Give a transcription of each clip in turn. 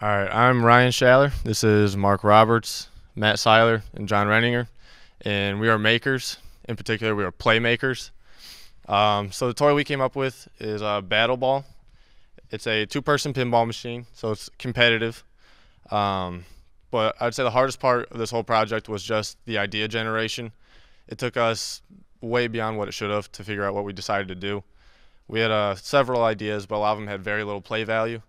All right, I'm Ryan Schaller. This is Mark Roberts, Matt Seiler, and John Renninger, and we are makers. In particular, we are playmakers. So the toy we came up with is a Battleball. It's a two-person pinball machine, so it's competitive. But I'd say the hardest part of this whole project was just the idea generation. It took us way beyond what it should have to figure out what we decided to do. We had several ideas, but a lot of them had very little play value.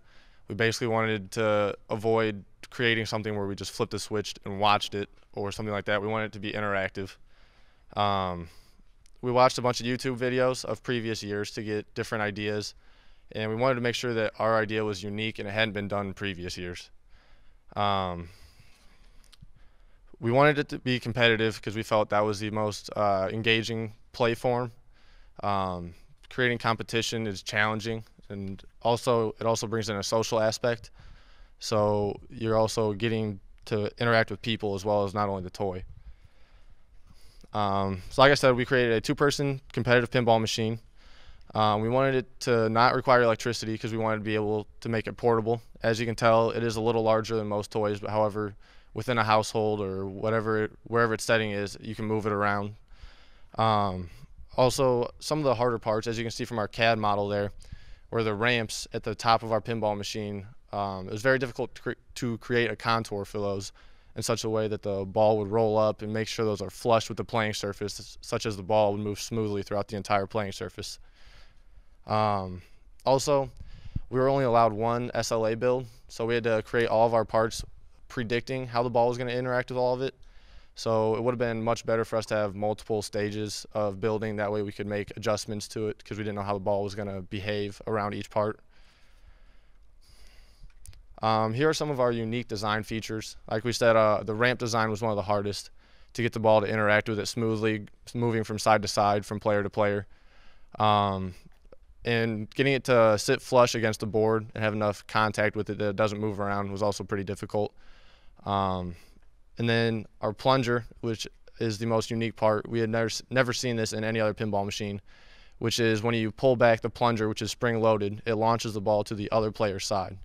We basically wanted to avoid creating something where we just flipped a switch and watched it or something like that. We wanted it to be interactive. We watched a bunch of YouTube videos of previous years to get different ideas, and we wanted to make sure that our idea was unique and it hadn't been done in previous years. We wanted it to be competitive because we felt that was the most engaging play form. Creating competition is challenging, and it also brings in a social aspect. So you're also getting to interact with people as well as not only the toy. So like I said, we created a two-person competitive pinball machine. We wanted it to not require electricity because we wanted to be able to make it portable. As you can tell, it is a little larger than most toys, but however, within a household or wherever its setting is, you can move it around. Also, some of the harder parts, as you can see from our CAD model there, were the ramps at the top of our pinball machine. It was very difficult to create a contour for those in such a way that the ball would roll up and make sure those are flush with the playing surface, such as the ball would move smoothly throughout the entire playing surface. Also, we were only allowed one SLA build, so we had to create all of our parts predicting how the ball was going to interact with all of it. So it would have been much better for us to have multiple stages of building. That way we could make adjustments to it because we didn't know how the ball was going to behave around each part. Here are some of our unique design features. Like we said, the ramp design was one of the hardest to get the ball to interact with it smoothly, moving from side to side, from player to player. And getting it to sit flush against the board and have enough contact with it that it doesn't move around was also pretty difficult. And then our plunger, which is the most unique part. We had never seen this in any other pinball machine, which is when you pull back the plunger, which is spring-loaded, it launches the ball to the other player's side.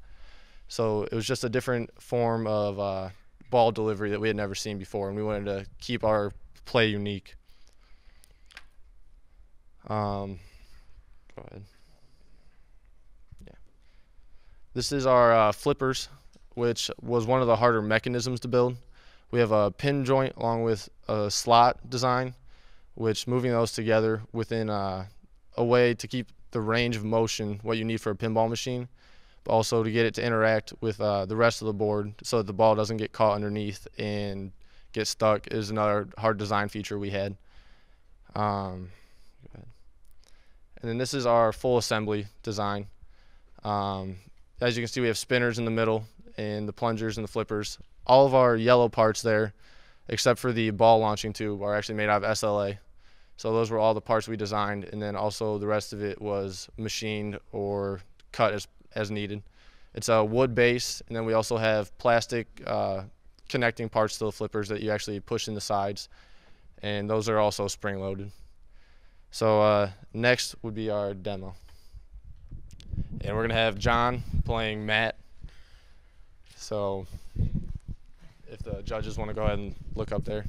So it was just a different form of ball delivery that we had never seen before, and we wanted to keep our play unique. Go ahead. Yeah. This is our flippers, which was one of the harder mechanisms to build. We have a pin joint along with a slot design, which moving those together within a way to keep the range of motion what you need for a pinball machine, but also to get it to interact with the rest of the board so that the ball doesn't get caught underneath and get stuck is another hard design feature we had. And then this is our full assembly design. As you can see, we have spinners in the middle and the plungers and the flippers. All of our yellow parts there, except for the ball launching tube, are actually made out of SLA. So those were all the parts we designed, and then also the rest of it was machined or cut as needed. It's a wood base, and then we also have plastic connecting parts to the flippers that you actually push in the sides, and those are also spring-loaded. So next would be our demo. And we're going to have John playing Matt. So if the judges want to go ahead and look up there.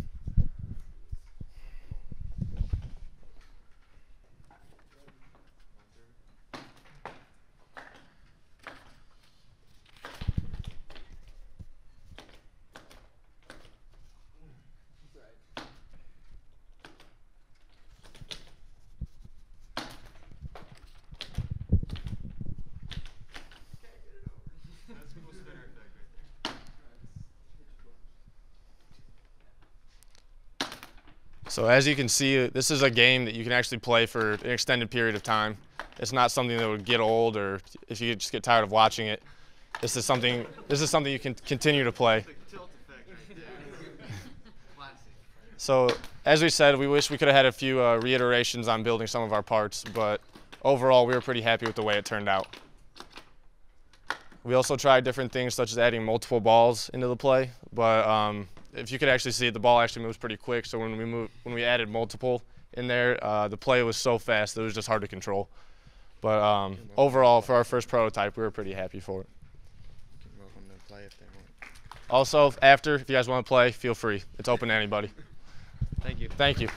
So as you can see, this is a game that you can actually play for an extended period of time. It's not something that would get old, or if you just get tired of watching it. This is something you can continue to play. So as we said, we wish we could have had a few reiterations on building some of our parts, but overall we were pretty happy with the way it turned out. We also tried different things such as adding multiple balls into the play, but if you could actually see it, the ball actually moves pretty quick. So when we added multiple in there, the play was so fast that it was just hard to control. But overall, for our first prototype, we were pretty happy for it. to play if they want. Also, after, if you guys want to play, feel free. It's open to anybody. Thank you. Thank you.